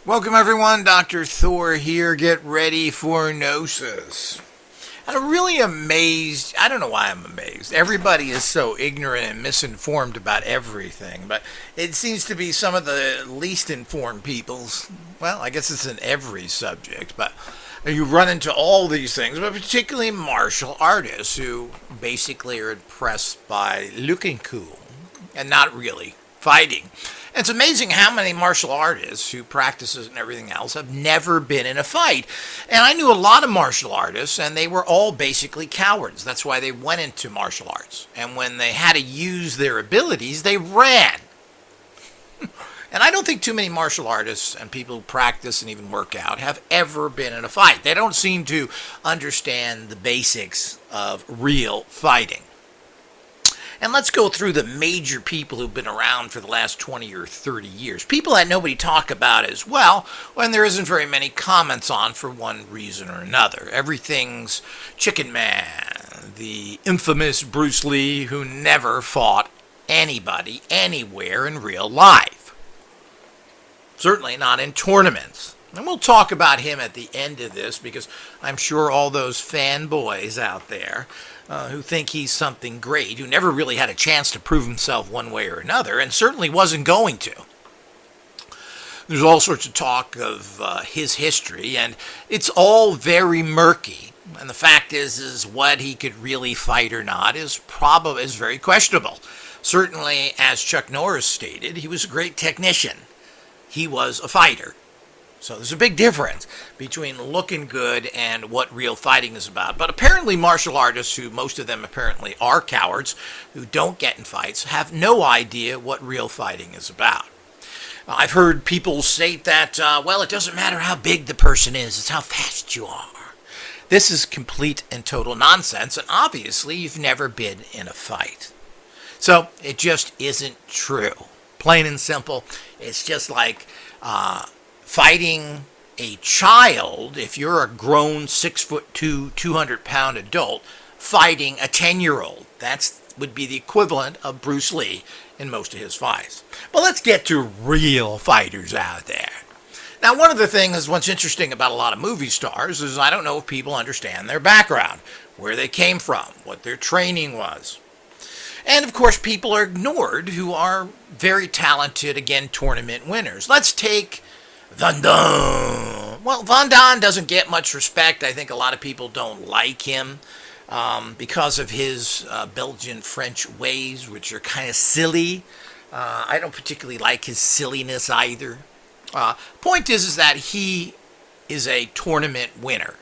Welcome everyone, Dr. Thor here. Get ready for Gnosis. I'm really amazed. I don't know why I'm amazed. Everybody is so ignorant and misinformed about everything, but it seems to be some of the least informed people's. Well, I guess it's in every subject, but you run into all these things, but particularly martial artists who basically are impressed by looking cool and not really fighting. And it's amazing how many martial artists who practices and everything else have never been in a fight. And I knew a lot of martial artists, and they were all basically cowards. That's why they went into martial arts. And when they had to use their abilities, they ran. And I don't think too many martial artists and people who practice and even work out have ever been in a fight. They don't seem to understand the basics of real fighting. And let's go through the major people who've been around for the last 20 or 30 years. People that nobody talk about as well, when there isn't very many comments on for one reason or another. Everything's Chicken Man, the infamous Bruce Lee, who never fought anybody anywhere in real life. Certainly not in tournaments. And we'll talk about him at the end of this because I'm sure all those fanboys out there who think he's something great, who never really had a chance to prove himself one way or another, and certainly wasn't going to. There's all sorts of talk of his history, and it's all very murky. And the fact is what he could really fight or not is very questionable. Certainly, as Chuck Norris stated, he was a great technician. He was a fighter. So there's a big difference between looking good and what real fighting is about. But apparently martial artists, who most of them apparently are cowards, who don't get in fights, have no idea what real fighting is about. I've heard people say that, it doesn't matter how big the person is, it's how fast you are. This is complete and total nonsense, and obviously you've never been in a fight. So it just isn't true. Plain and simple. It's just like fighting a child, if you're a grown 6'2", 200-pound adult, fighting a 10-year-old. That would be the equivalent of Bruce Lee in most of his fights. But let's get to real fighters out there. Now, one of the things what's interesting about a lot of movie stars is I don't know if people understand their background, where they came from, what their training was. And, of course, people are ignored who are very talented, again, tournament winners. Let's take Van Damme. Well, Van Damme doesn't get much respect. I think a lot of people don't like him because of his Belgian-French ways, which are kind of silly. I don't particularly like his silliness either. Point is that he is a tournament winner.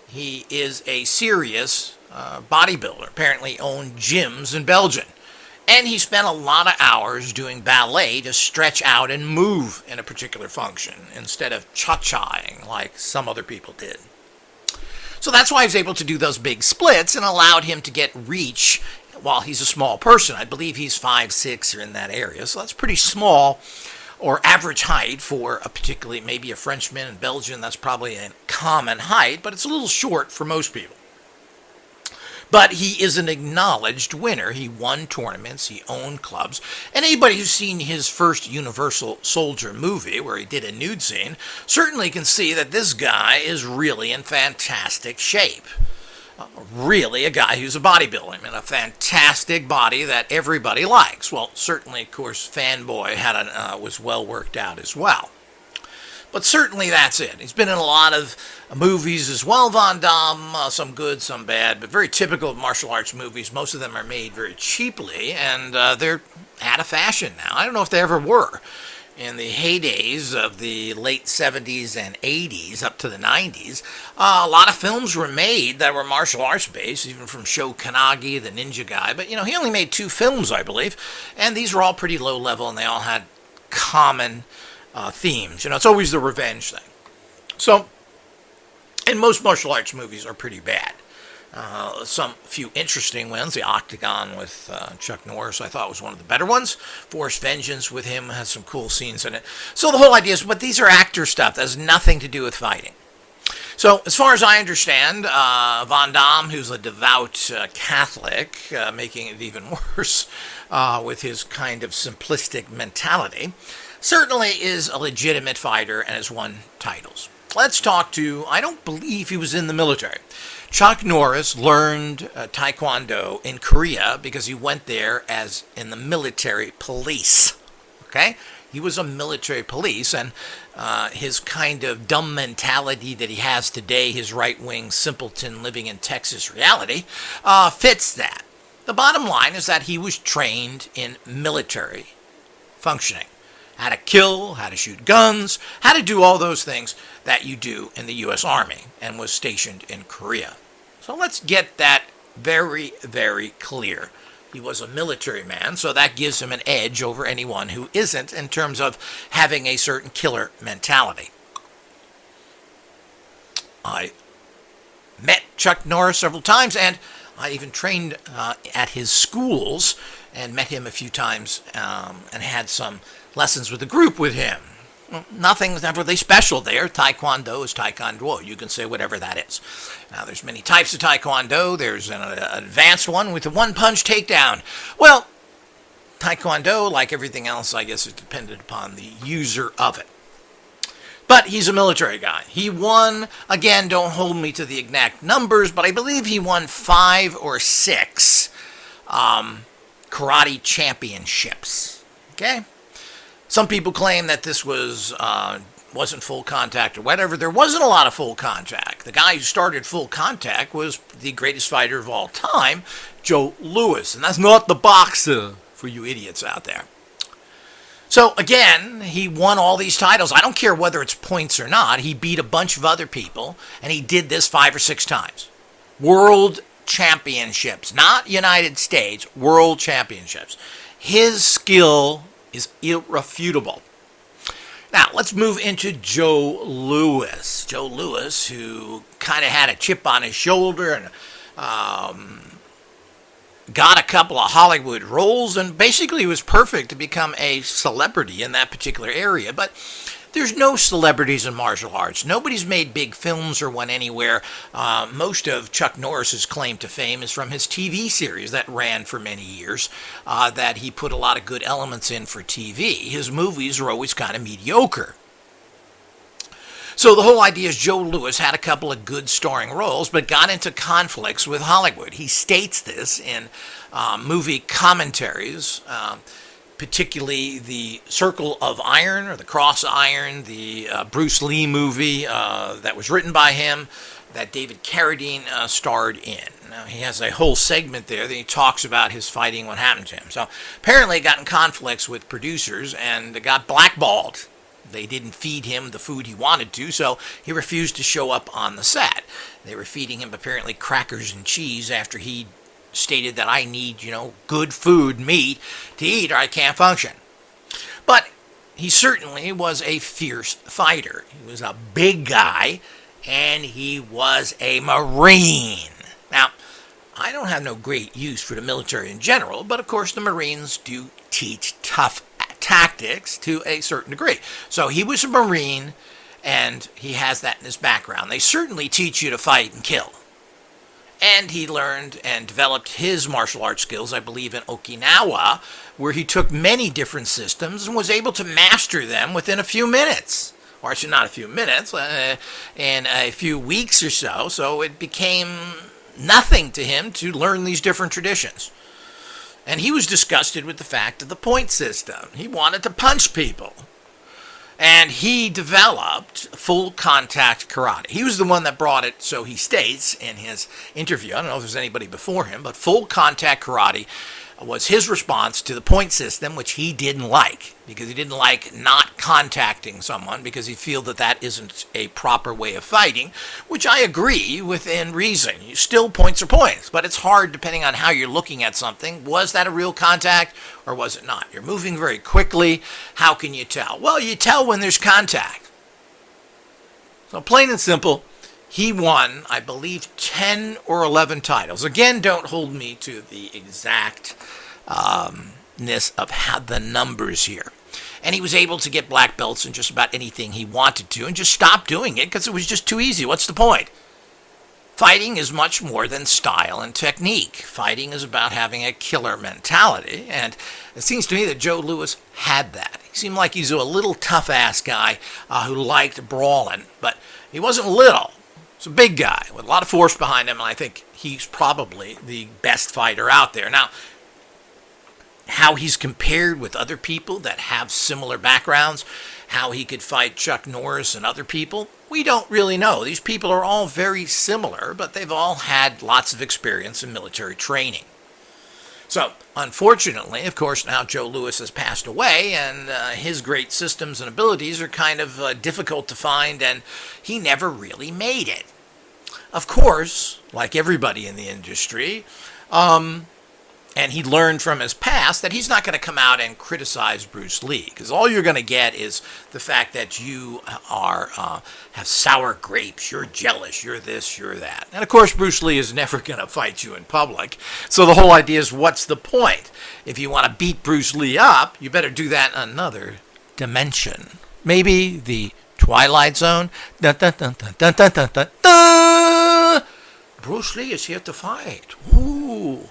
He is a serious bodybuilder, apparently owned gyms in Belgium. And he spent a lot of hours doing ballet to stretch out and move in a particular function instead of cha-chaing like some other people did. So that's why he was able to do those big splits and allowed him to get reach while he's a small person. I believe he's 5'6" or in that area. So that's pretty small or average height for a particularly maybe a Frenchman in Belgium. That's probably a common height, but it's a little short for most people. But he is an acknowledged winner. He won tournaments, he owned clubs, and anybody who's seen his first Universal Soldier movie, where he did a nude scene, certainly can see that this guy is really in fantastic shape. Really a guy who's a bodybuilder, and a fantastic body that everybody likes. Well, certainly, of course, Fanboy was well worked out as well. But certainly that's it. He's been in a lot of movies as well, Van Damme, some good, some bad, but very typical of martial arts movies. Most of them are made very cheaply, and they're out of fashion now. I don't know if they ever were. In the heydays of the late 70s and 80s up to the 90s, a lot of films were made that were martial arts based, even from Sho Kanagi, the ninja guy. But, he only made 2 films, I believe, and these were all pretty low level, and they all had common themes. It's always the revenge thing. So, and most martial arts movies are pretty bad. Some few interesting ones. The Octagon with Chuck Norris, I thought was one of the better ones. Forced Vengeance with him has some cool scenes in it. So the whole idea is, but these are actor stuff. That has nothing to do with fighting. So as far as I understand, Van Damme, who's a devout Catholic, making it even worse with his kind of simplistic mentality, certainly is a legitimate fighter and has won titles. Let's talk to, I don't believe he was in the military. Chuck Norris learned Taekwondo in Korea because he went there as in the military police. Okay? He was a military police, and his kind of dumb mentality that he has today, his right-wing simpleton living in Texas reality, fits that. The bottom line is that he was trained in military functioning. How to kill, how to shoot guns, how to do all those things that you do in the U.S. Army, and was stationed in Korea. So let's get that very, very clear. He was a military man, so that gives him an edge over anyone who isn't in terms of having a certain killer mentality. I met Chuck Norris several times, and I even trained at his schools and met him a few times and had some lessons with the group with him. Well, nothing's ever really special there. Taekwondo is Taekwondo. You can say whatever that is. Now, there's many types of Taekwondo. There's an advanced one with a one-punch takedown. Well, Taekwondo, like everything else, I guess, is dependent upon the user of it. But he's a military guy. He won, again, don't hold me to the exact numbers, but I believe he won 5 or 6 karate championships. Okay? Some people claim that this wasn't full contact or whatever. There wasn't a lot of full contact. The guy who started full contact was the greatest fighter of all time, Joe Louis. And that's not the boxer for you idiots out there. So, again, he won all these titles. I don't care whether it's points or not. He beat a bunch of other people, and he did this 5 or 6 times. World championships, not United States, world championships. His skill is irrefutable. Now, let's move into Joe Louis. Joe Louis, who kind of had a chip on his shoulder and got a couple of Hollywood roles, and basically was perfect to become a celebrity in that particular area. But there's no celebrities in martial arts. Nobody's made big films or went anywhere. Most of Chuck Norris's claim to fame is from his TV series that ran for many years, that he put a lot of good elements in for TV. His movies are always kind of mediocre. So the whole idea is Joe Louis had a couple of good starring roles, but got into conflicts with Hollywood. He states this in movie commentaries, particularly the Circle of Iron or the Cross Iron, the Bruce Lee movie that was written by him that David Carradine starred in. Now, he has a whole segment there that he talks about his fighting, what happened to him. So apparently he got in conflicts with producers and got blackballed. They didn't feed him the food he wanted to, so he refused to show up on the set. They were feeding him apparently crackers and cheese after he stated that I need, good food, meat, to eat or I can't function. But he certainly was a fierce fighter. He was a big guy, and he was a Marine. Now, I don't have no great use for the military in general, but of course the Marines do teach tough tactics to a certain degree. So he was a Marine, and he has that in his background. They certainly teach you to fight and kill. And he learned and developed his martial arts skills, I believe, in Okinawa, where he took many different systems and was able to master them within a few minutes. Or actually not a few minutes, in a few weeks or so. So it became nothing to him to learn these different traditions. And he was disgusted with the fact of the point system. He wanted to punch people. And he developed full contact karate. He was the one that brought it, so he states in his interview. I don't know if there's anybody before him, but full contact karate was his response to the point system, which he didn't like, because he didn't like not contacting someone, because he feel that that isn't a proper way of fighting, which I agree within reason. Still, points are points, but it's hard depending on how you're looking at something. Was that a real contact or was it not? You're moving very quickly. How can you tell? Well, you tell when there's contact. So plain and simple, he won, I believe, 10 or 11 titles. Again, don't hold me to the exactness of how the numbers here. And he was able to get black belts in just about anything he wanted to and just stop doing it because it was just too easy. What's the point? Fighting is much more than style and technique. Fighting is about having a killer mentality, and it seems to me that Joe Louis had that. He seemed like he's a little tough-ass guy who liked brawling, but he wasn't little. He's a big guy with a lot of force behind him, and I think he's probably the best fighter out there. Now, how he's compared with other people that have similar backgrounds, how he could fight Chuck Norris and other people, we don't really know. These people are all very similar, but they've all had lots of experience in military training. So, unfortunately, of course, now Joe Louis has passed away, and his great systems and abilities are kind of difficult to find, and he never really made it. Of course, like everybody in the industry, and he learned from his past that he's not going to come out and criticize Bruce Lee, because all you're going to get is the fact that you have sour grapes, you're jealous, you're this, you're that. And of course, Bruce Lee is never going to fight you in public. So the whole idea is, what's the point? If you want to beat Bruce Lee up, you better do that in another dimension. Maybe the Twilight Zone. Dun, dun, dun, dun, dun, dun, dun, dun, dun. Bruce Lee is here to fight. Ooh.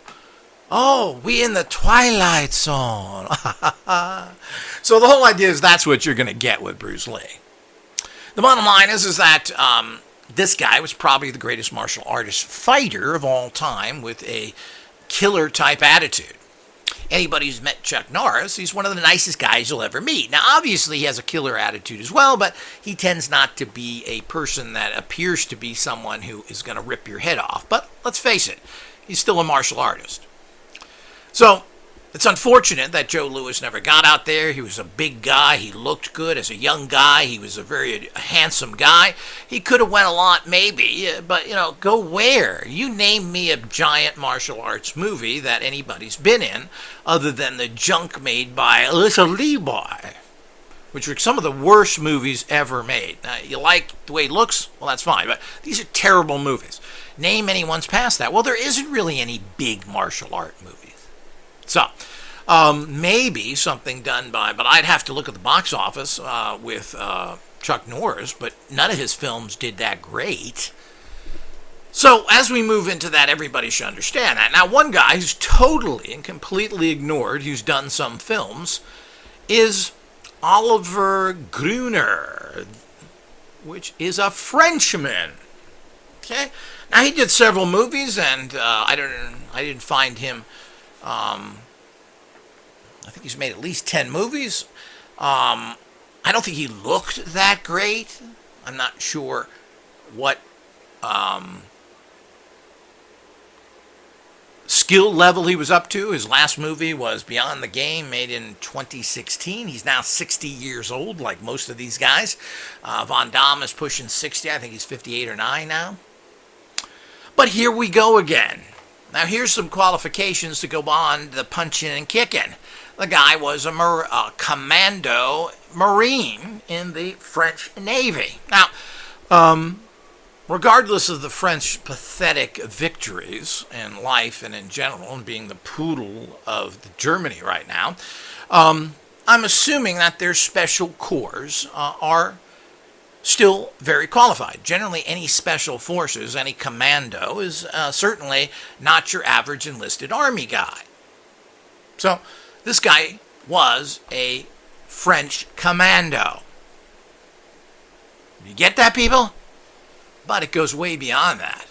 Oh, we in the Twilight Zone. So the whole idea is that's what you're going to get with Bruce Lee. The bottom line is that this guy was probably the greatest martial artist fighter of all time, with a killer-type attitude. Anybody who's met Chuck Norris, he's one of the nicest guys you'll ever meet. Now, obviously, he has a killer attitude as well, but he tends not to be a person that appears to be someone who is going to rip your head off. But let's face it, he's still a martial artist. So, it's unfortunate that Joe Louis never got out there. He was a big guy. He looked good as a young guy. He was a very handsome guy. He could have went a lot, maybe, but, go where? You name me a giant martial arts movie that anybody's been in, other than the junk made by Alyssa Levi, which were some of the worst movies ever made. Now, you like the way he looks? Well, that's fine, but these are terrible movies. Name anyone's past that. Well, there isn't really any big martial art movies. So, maybe something done by, but I'd have to look at the box office with Chuck Norris, but none of his films did that great. So, as we move into that, everybody should understand that. Now, one guy who's totally and completely ignored, who's done some films, is Oliver Gruner, which is a Frenchman. Okay? Now, he did several movies, and I didn't find him... I think he's made at least 10 movies. I don't think he looked that great. I'm not sure what skill level he was up to. His last movie was Beyond the Game, made in 2016. He's now 60 years old, like most of these guys. Van Damme is pushing 60. I think he's 58 or 9 now. But here we go again. Now, here's some qualifications to go on the punching and kicking. The guy was a commando Marine in the French Navy. Now, regardless of the French pathetic victories in life and in general, and being the poodle of Germany right now, I'm assuming that their special corps are still very qualified. Generally, any special forces, any commando, is certainly not your average enlisted army guy. So, this guy was a French commando. You get that, people? But it goes way beyond that.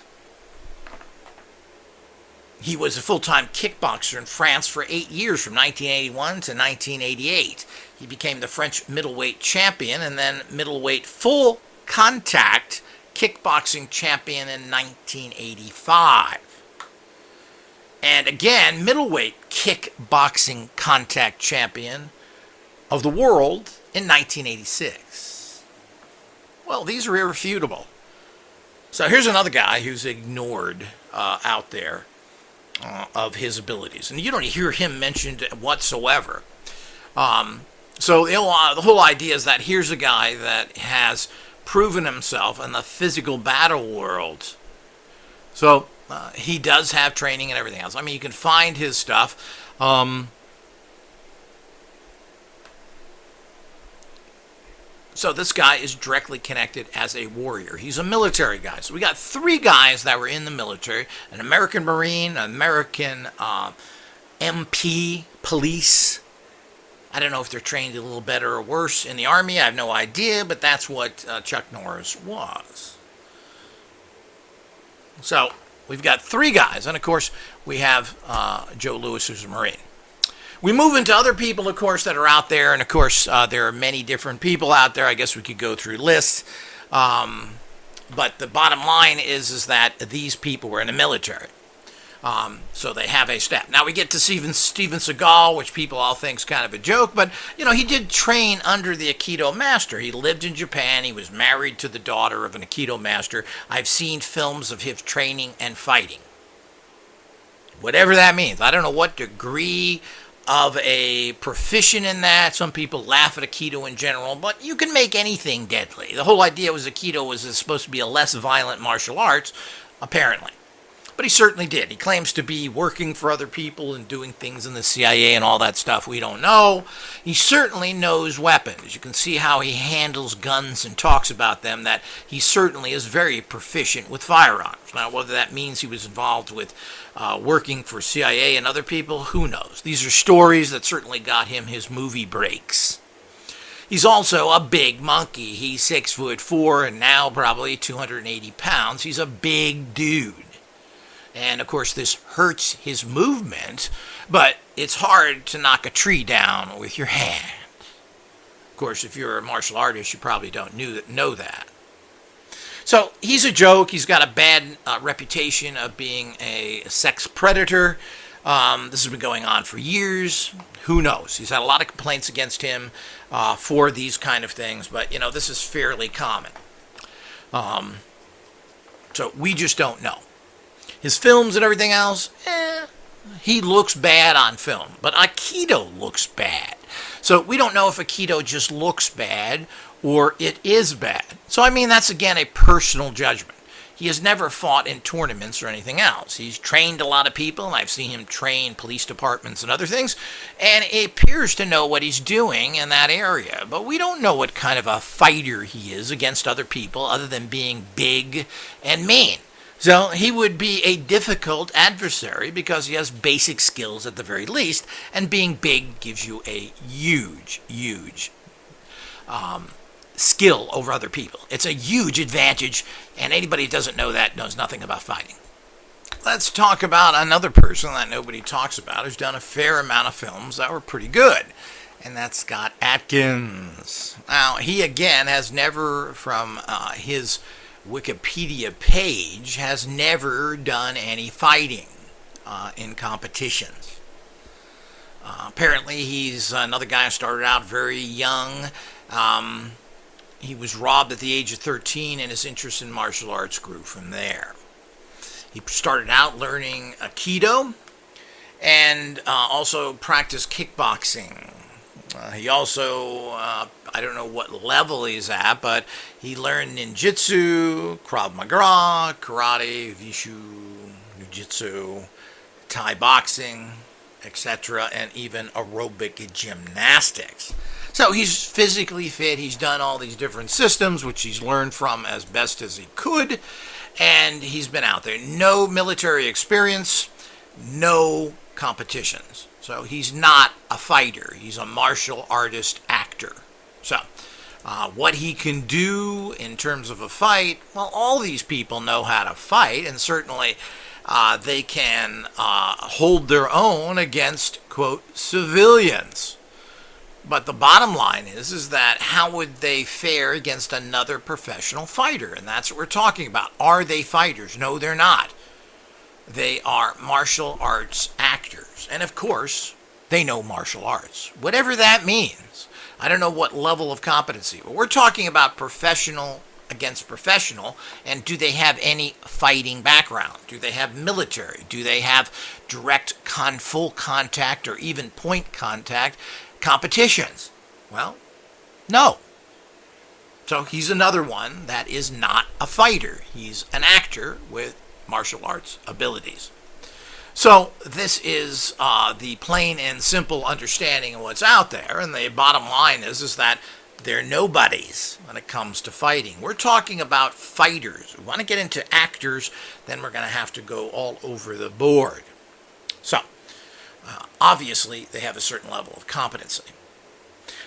He was a full-time kickboxer in France for 8 years, from 1981 to 1988. He became the French middleweight champion and then middleweight full-contact kickboxing champion in 1985. And again, middleweight kickboxing contact champion of the world in 1986. Well, these are irrefutable. So here's another guy who's ignored out there of his abilities. And you don't hear him mentioned whatsoever. So the whole idea is that here's a guy that has proven himself in the physical battle world. So he does have training and everything else. I mean, you can find his stuff. So this guy is directly connected as a warrior. He's a military guy. So we got 3 guys that were in the military: an American Marine, an American MP, police. I don't know if they're trained a little better or worse in the Army. I have no idea, but that's what Chuck Norris was. So we've got 3 guys. And, of course, we have Joe Louis, who's a Marine. We move into other people, of course, that are out there. And, of course, there are many different people out there. I guess we could go through lists. But the bottom line is that these people were in the military. So they have a staff. Now we get to Steven Seagal, which people all think is kind of a joke. But, you know, he did train under the Aikido master. He lived in Japan. He was married to the daughter of an Aikido master. I've seen films of him training and fighting. Whatever that means. I don't know what degree of a proficient in that. Some people laugh at Aikido in general, but you can make anything deadly. The whole idea was Aikido was supposed to be a less violent martial arts, apparently. But he certainly did. He claims to be working for other people and doing things in the CIA and all that stuff. We don't know. He certainly knows weapons. You can see how he handles guns and talks about them, that he certainly is very proficient with firearms. Now, whether that means he was involved with working for CIA and other people, who knows? These are stories that certainly got him his movie breaks. He's also a big monkey. He's 6'4" and now probably 280 pounds. He's a big dude. And, of course, this hurts his movement, but it's hard to knock a tree down with your hand. Of course, if you're a martial artist, you probably don't know that. So he's a joke. He's got a bad reputation of being a sex predator. This has been going on for years. Who knows? He's had a lot of complaints against him for these kind of things, but, you know, this is fairly common. So we just don't know. His films and everything else, he looks bad on film. But Aikido looks bad. So we don't know if Aikido just looks bad or it is bad. So, I mean, that's, again, a personal judgment. He has never fought in tournaments or anything else. He's trained a lot of people, and I've seen him train police departments and other things, and it appears to know what he's doing in that area. But we don't know what kind of a fighter he is against other people other than being big and mean. So he would be a difficult adversary because he has basic skills at the very least, and being big gives you a huge skill over other people. It's a huge advantage, and anybody who doesn't know that knows nothing about fighting. Let's talk about another person that nobody talks about who's done a fair amount of films that were pretty good, and that's Scott Adkins. Now, he again has never, from his Wikipedia page, has never done any fighting in competitions. Apparently, he's another guy who started out very young. He was robbed at the age of 13, and his interest in martial arts grew from there. He started out learning Aikido and also practiced kickboxing. He also, I don't know what level he's at, but he learned ninjutsu, Krav Maga, karate, Wushu, jiu-jitsu, Thai boxing, etc., and even aerobic gymnastics. So he's physically fit. He's done all these different systems, which he's learned from as best as he could, and he's been out there. No military experience, no competitions. So he's not a fighter. He's a martial artist actor. So what he can do in terms of a fight, well, all these people know how to fight, and certainly they can hold their own against, quote, civilians. But the bottom line is that how would they fare against another professional fighter? And that's what we're talking about. Are they fighters? No, they're not. They are martial arts actors. And of course, they know martial arts. Whatever that means. I don't know what level of competency. But we're talking about professional against professional. And do they have any fighting background? Do they have military? Do they have direct full contact or even point contact competitions? Well, no. So he's another one that is not a fighter. He's an actor with martial arts abilities. So this is the plain and simple understanding of what's out there, and the bottom line is that They're nobodies when it comes to fighting. We're talking about fighters. We want to get into actors, then we're going to have to go all over the board. So, obviously, they have a certain level of competency.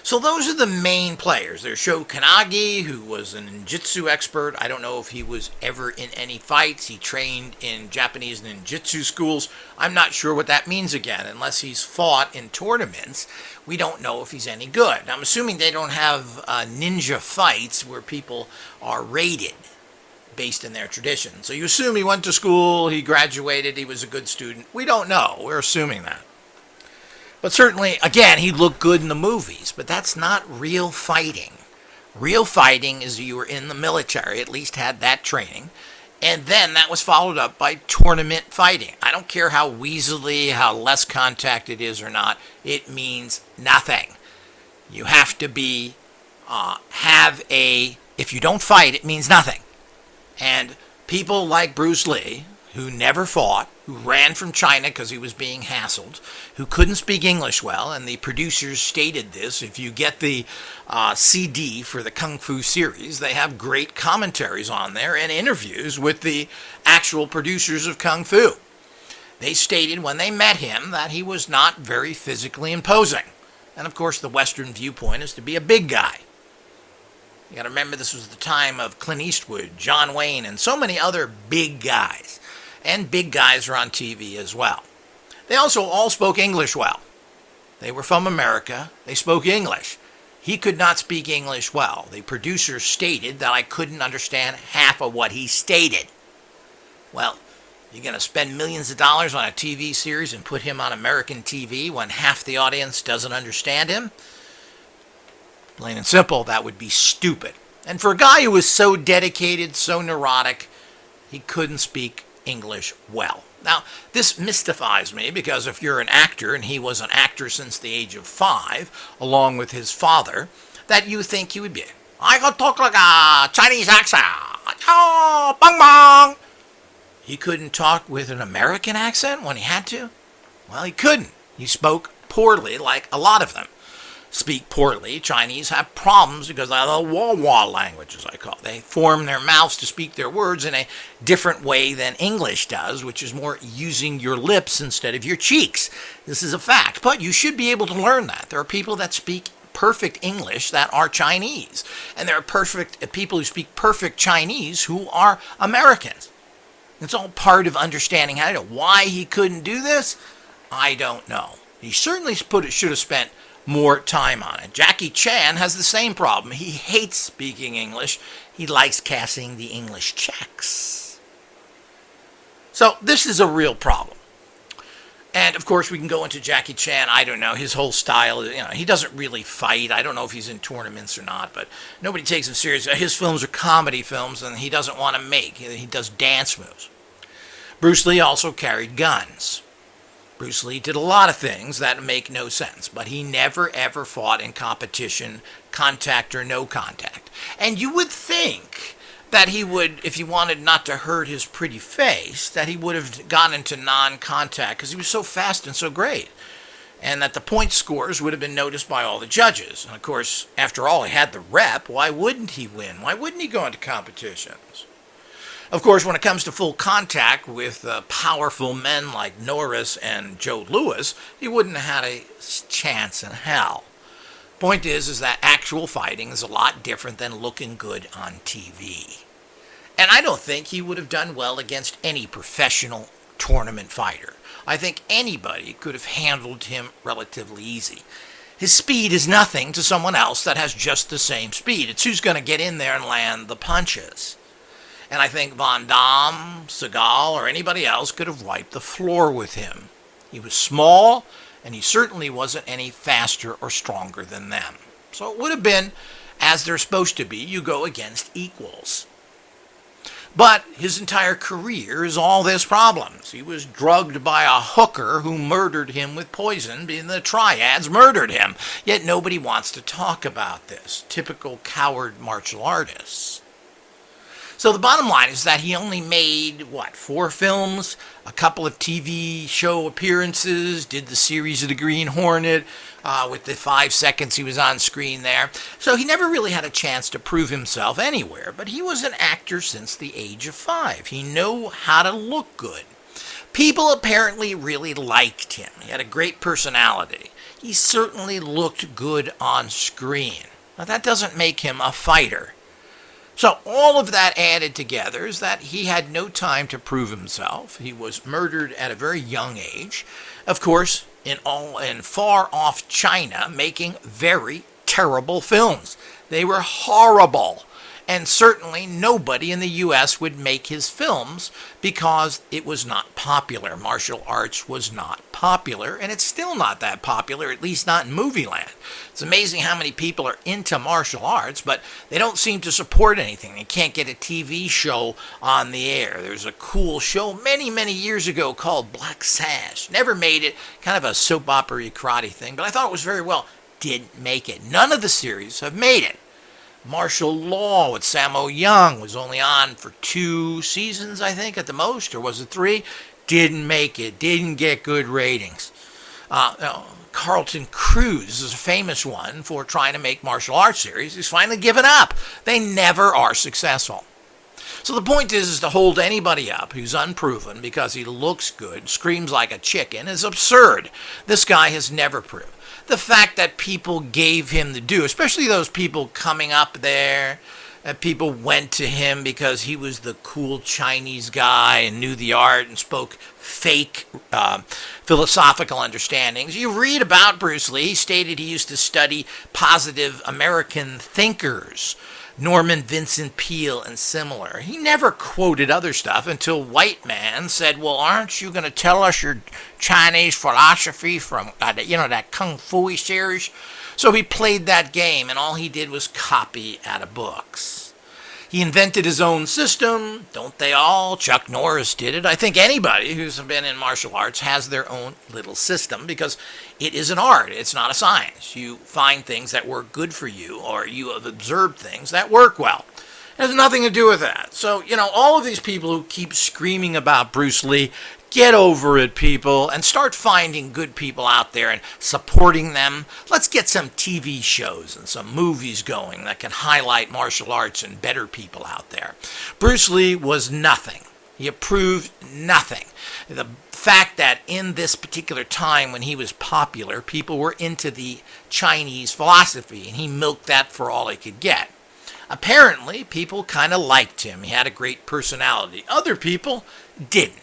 So those are the main players. There's Sho Kanagi, who was a ninjutsu expert. I don't know if he was ever in any fights. He trained in Japanese ninjutsu schools. I'm not sure what that means again. Unless he's fought in tournaments, we don't know if he's any good. Now, I'm assuming they don't have ninja fights where people are rated based in their tradition. So you assume he went to school, he graduated, he was a good student. We don't know. We're assuming that. But certainly, again, he looked good in the movies, but that's not real fighting. Real fighting is you were in the military, at least had that training, and then that was followed up by tournament fighting. I don't care how weaselly, how less contact it is or not, it means nothing. You have to be, if you don't fight, it means nothing. And people like Bruce Lee, who never fought, who ran from China because he was being hassled, who couldn't speak English well, and the producers stated this. If you get the CD for the Kung Fu series, they have great commentaries on there and interviews with the actual producers of Kung Fu. They stated when they met him that he was not very physically imposing. And of course, the Western viewpoint is to be a big guy. You got to remember this was the time of Clint Eastwood, John Wayne, and so many other big guys. And big guys are on TV as well. They also all spoke English well. They were from America. They spoke English. He could not speak English well. The producer stated that I couldn't understand half of what he stated. Well, you're going to spend millions of dollars on a TV series and put him on American TV when half the audience doesn't understand him? Plain and simple, that would be stupid. And for a guy who was so dedicated, so neurotic, he couldn't speak English well. Now, this mystifies me because if you're an actor, and he was an actor since the age of 5, along with his father, that you think he would be, I can talk like a Chinese accent. Oh, bang bang. He couldn't talk with an American accent when he had to? Well, he couldn't. He spoke poorly, like a lot of them speak poorly. Chinese have problems because of the wah-wah language, as I call it. They form their mouths to speak their words in a different way than English does, which is more using your lips instead of your cheeks. This is a fact, but you should be able to learn that. There are people that speak perfect English that are Chinese, and there are people who speak perfect Chinese who are Americans. It's all part of understanding how to do. Why he couldn't do this, I don't know. He certainly should have spent more time on it. Jackie Chan has the same problem. He hates speaking English. He likes cashing the English checks. So this is a real problem. And of course we can go into Jackie Chan. I don't know, his whole style, he doesn't really fight. I don't know if he's in tournaments or not, but nobody takes him seriously. His films are comedy films and he doesn't want to make. He does dance moves. Bruce Lee also carried guns. Bruce Lee did a lot of things that make no sense, but he never ever fought in competition, contact or no contact. And you would think that he would, if he wanted not to hurt his pretty face, that he would have gone into non-contact because he was so fast and so great. And that the point scores would have been noticed by all the judges. And of course, after all, he had the rep. Why wouldn't he win? Why wouldn't he go into competitions? Of course, when it comes to full contact with powerful men like Norris and Joe Louis, he wouldn't have had a chance in hell. Point is that actual fighting is a lot different than looking good on TV. And I don't think he would have done well against any professional tournament fighter. I think anybody could have handled him relatively easy. His speed is nothing to someone else that has just the same speed. It's who's going to get in there and land the punches. And I think Van Damme, Seagal, or anybody else could have wiped the floor with him. He was small, and he certainly wasn't any faster or stronger than them. So it would have been, as they're supposed to be, you go against equals. But his entire career is all this problems. He was drugged by a hooker who murdered him with poison, being the triads murdered him. Yet nobody wants to talk about this. Typical coward martial artists. So the bottom line is that he only made, what, 4 films, a couple of TV show appearances, did the series of the Green Hornet with the 5 seconds he was on screen there. So he never really had a chance to prove himself anywhere, but he was an actor since the age of 5. He knew how to look good. People apparently really liked him. He had a great personality. He certainly looked good on screen. Now that doesn't make him a fighter. So all of that added together is that he had no time to prove himself. He was murdered at a very young age. Of course, in far off China, making very terrible films. They were horrible. And certainly nobody in the U.S. would make his films because it was not popular. Martial arts was not popular, and it's still not that popular, at least not in movie land. It's amazing how many people are into martial arts, but they don't seem to support anything. They can't get a TV show on the air. There's a cool show many, many years ago called Black Sash. Never made it, kind of a soap opera karate thing, but I thought it was very well. Didn't make it. None of the series have made it. Martial Law with Sammo Young was only on for 2 seasons, I think, at the most, or was it 3? Didn't make it. Didn't get good ratings. Carlton Cruise is a famous one for trying to make martial arts series. He's finally given up. They never are successful. So the point is to hold anybody up who's unproven because he looks good, screams like a chicken, is absurd. This guy has never proved. The fact that people gave him the due, especially those people coming up there, that people went to him because he was the cool Chinese guy and knew the art and spoke fake philosophical understandings. You read about Bruce Lee. He stated he used to study positive American thinkers, Norman Vincent Peale and similar. He never quoted other stuff until White Man said, well, aren't you going to tell us your Chinese philosophy from, that Kung Fu series? So he played that game, and all he did was copy out of books. He invented his own system. Don't they all? Chuck Norris did it. I think anybody who's been in martial arts has their own little system because it is an art. It's not a science. You find things that work good for you, or you have observed things that work well. It has nothing to do with that. So, all of these people who keep screaming about Bruce Lee, get over it, people, and start finding good people out there and supporting them. Let's get some TV shows and some movies going that can highlight martial arts and better people out there. Bruce Lee was nothing. He proved nothing. The fact that in this particular time when he was popular, people were into the Chinese philosophy, and he milked that for all he could get. Apparently, people kind of liked him. He had a great personality. Other people didn't.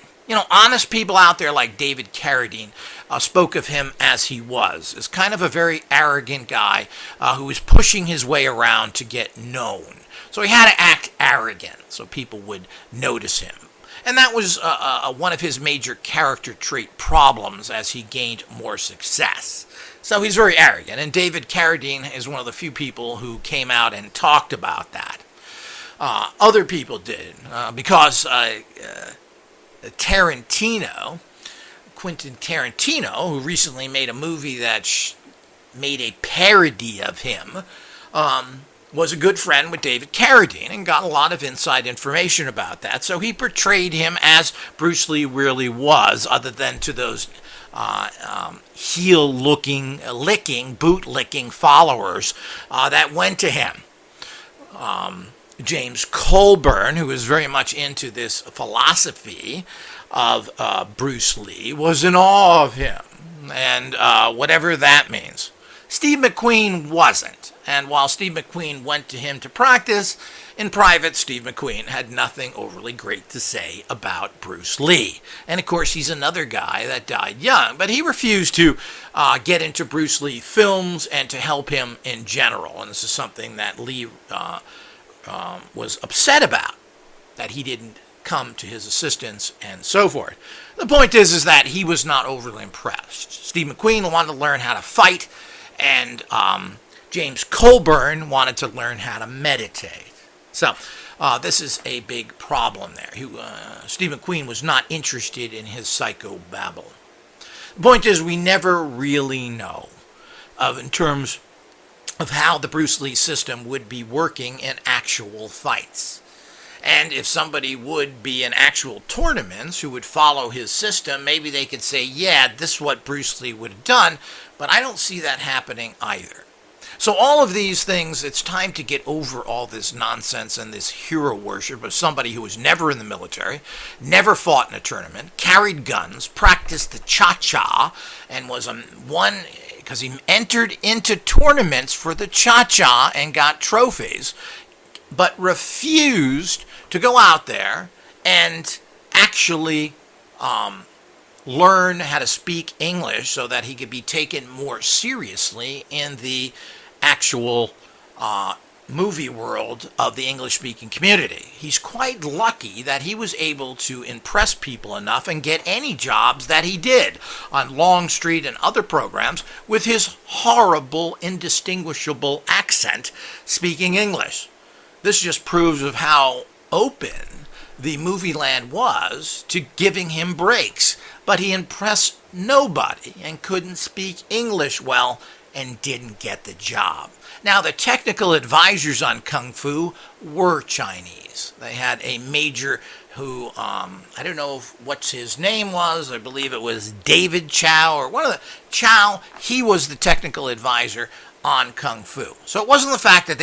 Honest people out there like David Carradine spoke of him as he was, as kind of a very arrogant guy who was pushing his way around to get known. So he had to act arrogant so people would notice him. And that was one of his major character trait problems as he gained more success. So he's very arrogant, and David Carradine is one of the few people who came out and talked about that. Other people did, because Quentin Tarantino, who recently made a movie that made a parody of him, was a good friend with David Carradine and got a lot of inside information about that. So he portrayed him as Bruce Lee really was, other than to those heel-looking, boot-licking followers that went to him. James Colburn, who was very much into this philosophy of Bruce Lee, was in awe of him, and whatever that means. Steve McQueen wasn't, and while Steve McQueen went to him to practice, in private, Steve McQueen had nothing overly great to say about Bruce Lee. And of course, he's another guy that died young, but he refused to get into Bruce Lee films and to help him in general, and this is something that Lee was upset about, that he didn't come to his assistance and so forth. The point is that he was not overly impressed. Steve McQueen wanted to learn how to fight, and James Colburn wanted to learn how to meditate. So this is a big problem there. Steve McQueen was not interested in his psychobabble. The point is we never really know in terms of how the Bruce Lee system would be working in actual fights. And if somebody would be in actual tournaments who would follow his system, maybe they could say, yeah, this is what Bruce Lee would have done. But I don't see that happening either. So all of these things, it's time to get over all this nonsense and this hero worship of somebody who was never in the military, never fought in a tournament, carried guns, practiced the cha-cha, and was one because he entered into tournaments for the cha-cha and got trophies, but refused to go out there and actually learn how to speak English so that he could be taken more seriously in the actual movie world of the English-speaking community. He's quite lucky that he was able to impress people enough and get any jobs that he did on Longstreet and other programs with his horrible, indistinguishable accent speaking English. This just proves of how open the movie land was to giving him breaks. But he impressed nobody and couldn't speak English well and didn't get the job. Now, the technical advisors on Kung Fu were Chinese. They had a major who, I don't know what his name was. I believe it was David Chow or one of the Chow. He was the technical advisor on Kung Fu. So it wasn't the fact that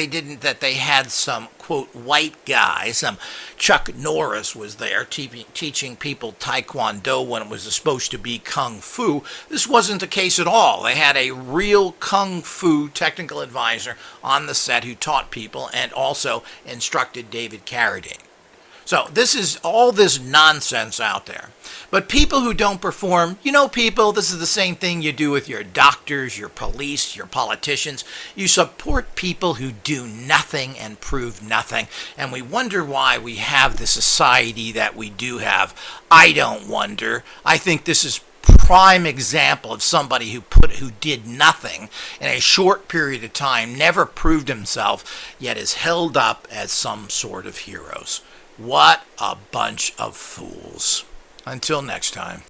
they had some, quote, white guy, some Chuck Norris was there teaching people Taekwondo when it was supposed to be Kung Fu. This wasn't the case at all. They had a real Kung Fu technical advisor on the set who taught people and also instructed David Carradine. So this is all this nonsense out there. But people who don't perform, people, this is the same thing you do with your doctors, your police, your politicians. You support people who do nothing and prove nothing. And we wonder why we have the society that we do have. I don't wonder. I think this is prime example of somebody who did nothing in a short period of time, never proved himself, yet is held up as some sort of heroes. What a bunch of fools. Until next time.